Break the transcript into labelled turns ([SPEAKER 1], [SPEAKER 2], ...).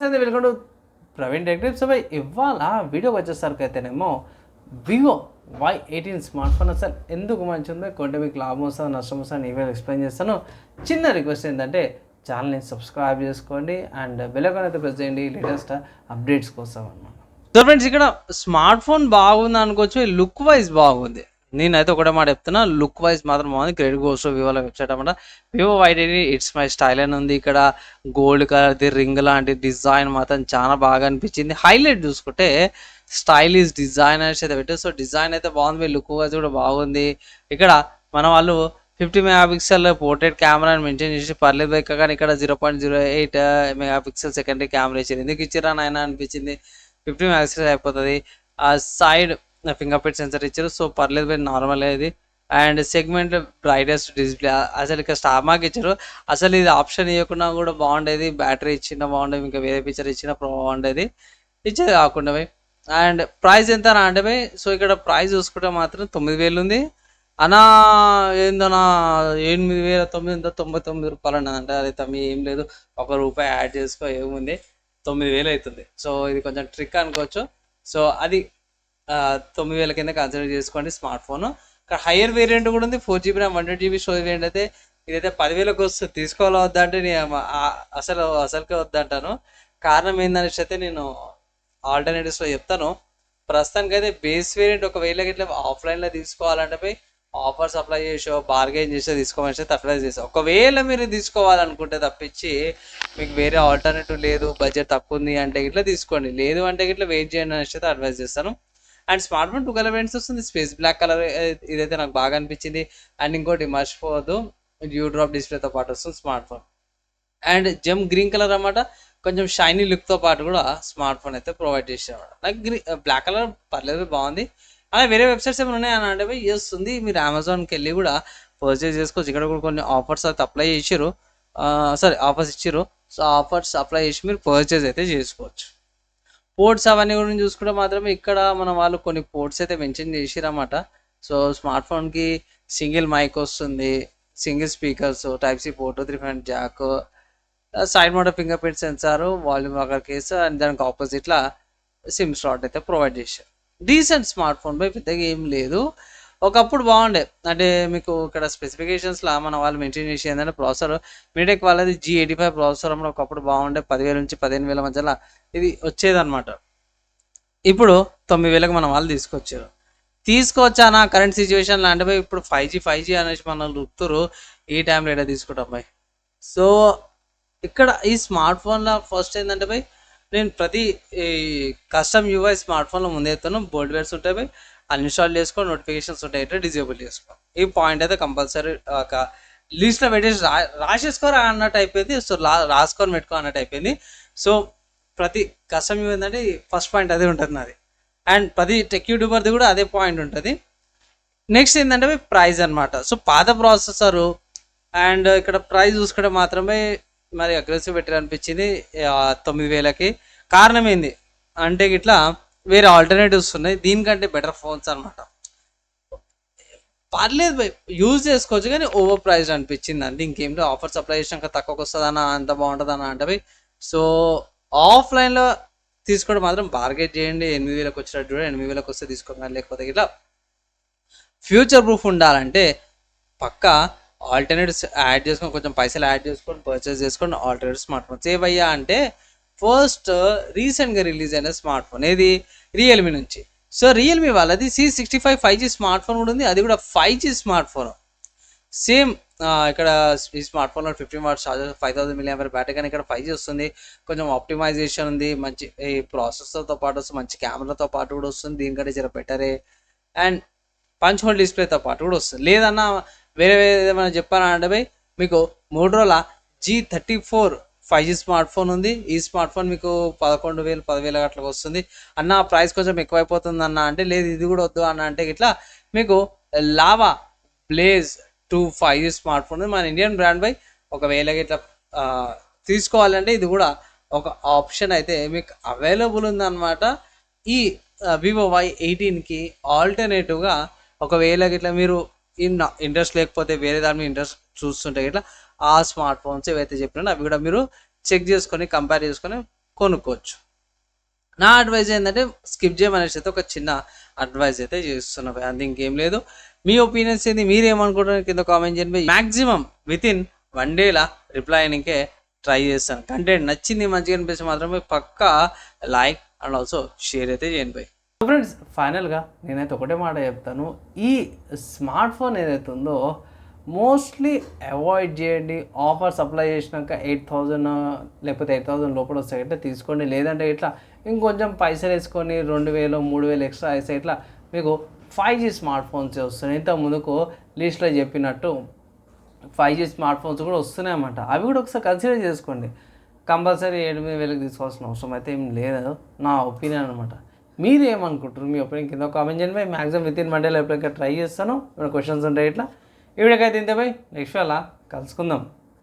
[SPEAKER 1] అయితే welcome to Praveen టెక్టివ్. So ఇవాళ వీడియోకి వచ్చేసరికి అయితేనేమో వివో Y18 స్మార్ట్ ఫోన్ అసలు ఎందుకు మంచి ఉందో కొంటే మీకు లాభం వస్తుందో నష్టం వస్తుందో నేను ఇవాళ ఎక్స్ప్లెయిన్ చేస్తాను. చిన్న రిక్వెస్ట్ ఏంటంటే ఛానల్ని సబ్స్క్రైబ్ చేసుకోండి అండ్ బెల్ ఐకాన్ అయితే ప్రెస్ చేయండి లేటెస్ట్ అప్డేట్స్ కోసం అన్నమాట. సో ఫ్రెండ్స్, ఇక్కడ స్మార్ట్ ఫోన్ బాగుంది అనుకోవచ్చు, లుక్ వైజ్ బాగుంది. నేనైతే ఒకటే మాట చెప్తున్నా, లుక్ వైజ్ మాత్రం బాగుంది. క్రెడిట్ గోస్ వివోలో వెబ్సైట్ అనమాట. Vivo Y18 it's my style అని ఉంది. ఇక్కడ గోల్డ్ కలర్ది రింగ్ లాంటి డిజైన్ మాత్రం చాలా బాగా అనిపించింది. హైలైట్ చూసుకుంటే స్టైలిష్ డిజైన్ అనేసి అయితే పెట్టారు. సో డిజైన్ అయితే బాగుంది, లుక్ వైజ్ కూడా బాగుంది. ఇక్కడ మన వాళ్ళు 50 మెగాపిక్సెల్ పోర్ట్రేట్ కెమెరాని మెయింటైన్ చేసి పర్లేదు బైక్, కానీ ఇక్కడ 0.08 మెగాపిక్సెల్ సెకండరీ కెమెరా ఇచ్చారు. ఎందుకు ఇచ్చారా నాయన అనిపించింది. 50 మెగాపిక్సెల్ అయిపోతుంది. ఆ సైడ్ ఫింగర్ ప్రింట్ సెన్సర్ ఇచ్చారు. సో పర్లేదు బై, నార్మల్ ఇది. అండ్ సెగ్మెంట్ బ్రైటెస్ట్ డిస్ప్లే అసలు ఇక్కడ స్టార్ మార్క్ ఇచ్చారు. అసలు ఇది ఆప్షన్ ఇవ్వకుండా కూడా బాగుండేది. బ్యాటరీ ఇచ్చిన బాగుండేది, ఇంకా వేరే ఫీచర్ ఇచ్చిన బాగుండేది. ఇచ్చేది కాకుండా బై. అండ్ ప్రైస్ ఎంత అంటే బై, సో ఇక్కడ ప్రైస్ చూసుకుంటే మాత్రం 9,000 ఉంది అనా. ఏందన్నా 8,999 రూపాయలు అన్నదంటే, అది తమ్మి ఏం లేదు, ₹1 యాడ్ చేసుకో ఏముంది, 9,000 అవుతుంది. సో ఇది కొంచెం ట్రిక్ అనుకోవచ్చు. సో అది 9,000 కింద కన్సిడర్ చేసుకోండి స్మార్ట్ ఫోన్. ఇక్కడ హయ్యర్ వేరియంట్ కూడా ఉంది, 4GB RAM 128GB storage variant. అయితే ఇదైతే 10,000కి వస్తుంది. తీసుకోవాలా వద్దా అంటే నేను అసలుకే వద్దంటాను. కారణం ఏందనేసి అయితే నేను ఆల్టర్నేటివ్స్లో చెప్తాను. ప్రస్తుతానికి అయితే బేస్ వేరియంట్ ఒకవేళ ఇట్లా ఆఫ్లైన్లో తీసుకోవాలంటే పోయి ఆఫర్స్ అప్లై చేసో బార్గెన్ చేసో తీసుకోమని అయితే అప్లై చేసాం. ఒకవేళ మీరు తీసుకోవాలనుకుంటే తప్పించి మీకు వేరే ఆల్టర్నేటివ్ లేదు, బడ్జెట్ తక్కువ ఉంది అంటే ఇట్లా తీసుకోండి. లేదు అంటే ఇట్లా వెయిట్ చేయండి అనేసి అయితే అడ్వైజ్ చేస్తాను. And smart phone 2 colour variants వస్తుంది. స్పేస్ బ్లాక్ కలర్ ఇదైతే నాకు బాగా అనిపించింది. అండ్ ఇంకోటి మర్చిపోవద్దు, డ్యూ డ్రాప్ డిస్ప్లేతో పాటు వస్తుంది smart phone. And gem green colour అన్నమాట, కొంచెం షైనీ లుక్తో పాటు కూడా స్మార్ట్ ఫోన్ అయితే ప్రొవైడ్ చేసాడు. నాకు బ్లాక్ కలర్ పర్లేదు, బాగుంది. అలా వేరే వెబ్సైట్స్ ఏమైనా ఉన్నాయని అంటే వస్తుంది. మీరు అమెజాన్కి వెళ్ళి కూడా పర్చేజ్ చేసుకోవచ్చు. ఇక్కడ కూడా కొన్ని ఆఫర్స్ అయితే అప్లై చేసారు, ఆఫర్స్ ఇచ్చారు. సో ఆఫర్స్ అప్లై చేసి మీరు పర్చేజ్ అయితే చేసుకోవచ్చు. పోర్ట్స్ అవన్నీ గురించి చూసుకుంటే మాత్రమే ఇక్కడ మన వాళ్ళు కొన్ని పోర్ట్స్ అయితే మెన్షన్ చేసిరన్నమాట. సో స్మార్ట్ ఫోన్కి సింగిల్ మైక్ వస్తుంది, single speakers, type C port, 3.5 jack, side model finger print sensor, volume rocker keys, and దానికి ఆపోజిట్లో సిమ్ స్లాట్ అయితే ప్రొవైడ్ చేశారు. డీసెంట్ స్మార్ట్ ఫోన్ పై పెద్దగా ఏం లేదు. ఒకప్పుడు బాగుండే, అంటే మీకు ఇక్కడ స్పెసిఫికేషన్స్లో మన వాళ్ళు మెన్షన్ చేసి ఏంటంటే ప్రాసెసర్ మీటెక్ వాళ్ళది G85 ప్రాసెసర్ అన్నమాట. ఒకప్పుడు బాగుండే, 10,000 నుంచి 15,000 మధ్యలో ఇది వచ్చేదన్నమాట. ఇప్పుడు 9,000కి మన వాళ్ళు తీసుకొచ్చానా కరెంట్ సిచ్యువేషన్లో అంటే పోయి ఇప్పుడు 5G అనేసి మనం రుతురు. ఈ టైంలో ఏడా తీసుకుంటాం పోయి. సో ఇక్కడ ఈ స్మార్ట్ ఫోన్లో ఫస్ట్ ఏంటంటే పోయి నేను ప్రతి కస్టమ్ UI స్మార్ట్ ఫోన్లో ముందే ఎత్తాను. బోల్డ్ వేర్స్ ఉంటాయి పోయి, అన్ఇన్స్టాల్ చేసుకో, నోటిఫికేషన్స్ ఉంటాయి అంటే డిజేబుల్ చేసుకో. ఈ పాయింట్ అయితే కంపల్సరీ ఒక లిస్ట్లో పెట్టేసి రాసేసుకోరా అన్నట్టు అయిపోయింది. సో రాసుకొని పెట్టుకో అన్నట్టు అయిపోయింది. సో ప్రతి కస్టమ్ UI ఏంటంటే ఫస్ట్ పాయింట్ అదే ఉంటుంది నాది. అండ్ ప్రతి టెక్ యూట్యూబర్ది కూడా అదే పాయింట్ ఉంటుంది. నెక్స్ట్ ఏంటంటే ప్రైస్ అనమాట. సో పాత ప్రాసెసరు అండ్ ఇక్కడ ప్రైస్ చూసుకుంటే మాత్రమే మరి అగ్రెసివ్ బెటర్ అనిపించింది 9,000కి. కారణం ఏంది అంటే ఇట్లా వేరే ఆల్టర్నేటివ్స్ ఉన్నాయి దీనికంటే బెటర్ ఫోన్స్ అనమాట. పర్లేదు బై, యూజ్ చేసుకోవచ్చు, కానీ ఓవర్ ప్రైస్ అనిపించింది అండి. ఇంకేంటో ఆఫర్స్ అప్లై చేసినాక తక్కువకి వస్తుందన్నా, అంత బాగుంటుందన్నా అంటే బై. సో ఆఫ్లైన్లో తీసుకోవడం మాత్రం బార్గెట్ చేయండి. 8,000కి వచ్చినట్టు కూడా 8,000కి వస్తే తీసుకోండి. లేకపోతే ఇట్లా ఫ్యూచర్ ప్రూఫ్ ఉండాలంటే పక్కా ఆల్టర్నేటివ్స్ యాడ్ చేసుకొని, కొంచెం పైసలు యాడ్ చేసుకొని పర్చేస్ చేసుకొని ఆల్టర్నేటివ్ స్మార్ట్ ఫోన్స్ ఏవయ్యా అంటే ఫస్ట్ రీసెంట్గా రిలీజ్ అయిన స్మార్ట్ ఫోన్ ఏది, రియల్మీ నుంచి. సో రియల్మీ వాళ్ళది C65 5G స్మార్ట్ ఫోన్ కూడా ఉంది. అది కూడా 5G స్మార్ట్ ఫోన్. సేమ్ ఇక్కడ ఈ స్మార్ట్ ఫోన్లో 15 వాట్స్ చార్జర్, 5,000 mAh బ్యాటరీ, కానీ ఇక్కడ 5G వస్తుంది. కొంచెం ఆప్టిమైజేషన్ ఉంది, మంచి ఈ ప్రాసెసర్తో పాటు వస్తుంది, మంచి కెమెరాతో పాటు కూడా వస్తుంది. దీనికంటే జర బెటరే. అండ్ పంచ్ హోల్ డిస్ప్లేతో పాటు కూడా వస్తుంది. లేదన్నా వేరే ఏమైనా చెప్పానా అంటే బై, మీకు Motorola G34 5G smart phone ఉంది. ఈ స్మార్ట్ ఫోన్ మీకు 11,000 10,000 అట్లా వస్తుంది అన్న. ప్రైస్ కొంచెం ఎక్కువైపోతుంది అన్న అంటే, లేదు ఇది కూడా వద్దు అన్న అంటే ఇట్లా మీకు lava blaze 2 5G smart phone ఉంది, మన ఇండియన్ బ్రాండ్ బై. ఒకవేళ ఇట్లా తీసుకోవాలంటే ఇది కూడా ఒక ఆప్షన్ అయితే మీకు అవైలబుల్ ఉందన్నమాట. ఈ వివో Y18కి ఆల్టర్నేటివ్గా ఒకవేళ ఇట్లా మీరు ఇంట్రెస్ట్ లేకపోతే వేరే దాని మీద ఇంట్రెస్ట్ చూస్తుంటే ఇట్లా ఆ స్మార్ట్ ఫోన్స్ ఏవైతే చెప్పినా అవి కూడా మీరు చెక్ చేసుకొని కంపేర్ చేసుకొని కొనుక్కోవచ్చు. నా అడ్వైజ్ ఏంటంటే స్కిప్ చేయమనేసి అయితే ఒక చిన్న అడ్వైజ్ అయితే చేస్తున్నా భయ్, అంతే ఇంకేం లేదు. మీ ఒపీనియన్స్ ఏంది, మీరేమనుకుంటున్నారు కింద కామెంట్ చేయండి. మ్యాక్సిమం వితిన్ 1 డేలా రిప్లై అయ్యడానికే ట్రై చేస్తాను. కంటెంట్ నచ్చింది మంచిగా అనిపిస్తే మాత్రమే పక్కా లైక్ అండ్ ఆల్సో షేర్ అయితే చేయండి భయ్. ఫ్రెండ్స్, ఫైనల్గా నేనైతే ఒకటే మాట చెప్తాను, ఈ స్మార్ట్ ఫోన్ ఏదైతే ఉందో మోస్ట్లీ అవాయిడ్ చేయండి. ఆఫర్స్ అప్లై చేసినాక 8,000 లేకపోతే 8,000 లోపల వస్తాయి ఇట్లా తీసుకోండి. లేదంటే ఇట్లా ఇంకొంచెం పైసలు వేసుకొని 2,000 3,000 ఎక్స్ట్రా వేస్తే ఇట్లా మీకు 5G స్మార్ట్ ఫోన్స్ వస్తున్నాయి. ఇంత ముందుకు లిస్ట్లో చెప్పినట్టు 5G స్మార్ట్ ఫోన్స్ కూడా వస్తున్నాయి అన్నమాట. అవి కూడా ఒకసారి కన్సిడర్ చేసుకోండి. కంపల్సరీ 7,000 తీసుకోవాల్సిన అవసరం అయితే ఏం లేదు, నా ఒపీనియన్ అనమాట. మీరు ఏమనుకుంటారు, మీ ఒపీనియన్ కింద కామెంట్ చేయండి. మ్యాక్సిమం వితిన్ 1 డేలో ఎప్పుడైనా ట్రై చేస్తాను. ఏమైనా క్వశ్చన్స్ ఉంటాయి ఇట్లా. ఈ వీడియోకి అయితే ఇంతే బై, నెక్స్ట్ అలా కలుసుకుందాం.